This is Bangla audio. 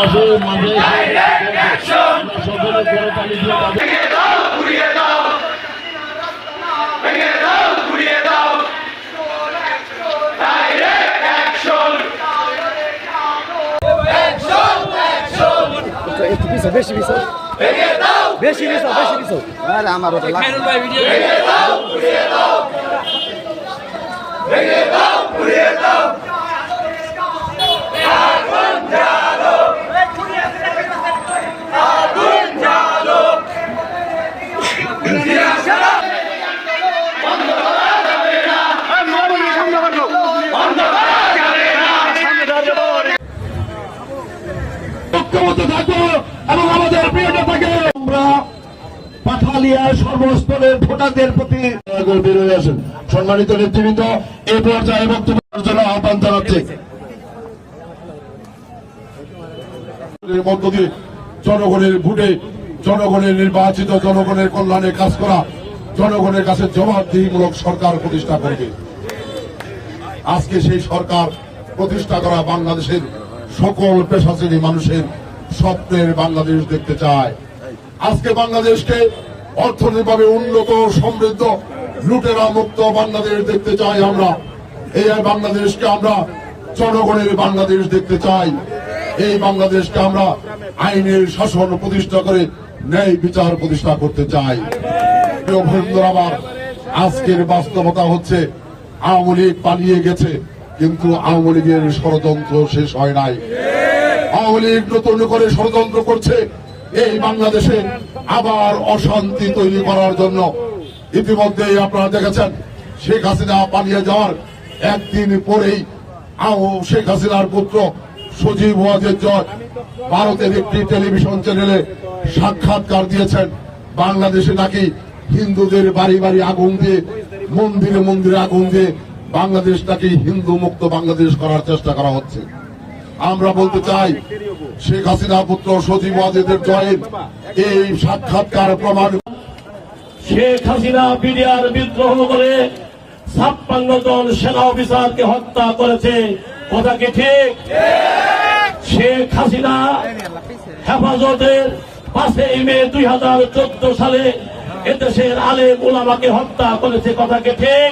পাশে মাঝে সকলে করতালি দিয়ে বেশি আরে আমার ওটা এবং আমাদের প্রিয় নেতাকে আমরা পাঠালিয়া সর্বস্তরের ভোটারদের প্রতি বেরোয় আসেন। সম্মানিত নেতৃবৃন্দ এই পর্যায়ে বক্তব্যের জন্য আহ্বান জানাচ্ছে মধ্য দিয়ে জনগণের ভোটে জনগণের নির্বাচিত জনগণের কল্যাণে কাজ করা, জনগণের কাছে জবাবদিহিমূলক সরকার প্রতিষ্ঠা করবে। আজকে সেই সরকার প্রতিষ্ঠা করা বাংলাদেশের সকল পেশাজীবী মানুষের স্বপ্নের বাংলাদেশ দেখতে চায়। আজকে বাংলাদেশকে অর্থনৈতিকভাবে উন্নত, সমৃদ্ধ, লুটেরা মুক্ত বাংলাদেশ দেখতে চাই আমরা। এই বাংলাদেশকে আমরা জনগণের বাংলাদেশ দেখতে চাই। এই বাংলাদেশকে আমরা আইনের শাসন প্রতিষ্ঠা করে ন্যায় বিচার প্রতিষ্ঠা করতে চাই। আমার আজকের বাস্তবতা হচ্ছে আওয়ামী লীগ পালিয়ে গেছে, কিন্তু আওয়ামী লীগের ষড়যন্ত্র শেষ হয় নাই। আওয়ামী লীগ নতুন করে ষড়যন্ত্র করছে এই বাংলাদেশে আবার অশান্তি তৈরি করার জন্য। ইতিমধ্যেই আপনারা দেখেছেন শেখ হাসিনা পালিয়ে যাওয়ার একদিন পরেই শেখ হাসিনার পুত্র সজীব ওয়াজেদ জয় ভারতের একটি টেলিভিশন চ্যানেলে সাক্ষাৎকার দিয়েছেন। বাংলাদেশে নাকি হিন্দুদের বাড়ি বাড়ি আগুন দিয়ে, মন্দিরে মন্দিরে আগুন দিয়ে বাংলাদেশটাকে হিন্দু মুক্ত বাংলাদেশ করার চেষ্টা করা হচ্ছে। আমরা বলতে চাই শেখ হাসিনা পুত্র সজীব ওয়াজেদের জয়ের এই সাক্ষাৎকার প্রমাণ। শেখ হাসিনা বিডিআর বিদ্রোহ করে 56 জন সেনা অফিসারকে হত্যা করেছে, কথা কি ঠিক? শেখ হাসিনা হেফাজতের 5 মে 2014 সালে এদেশের আলেম উলামাকে হত্যা করেছে, কথা কি ঠিক?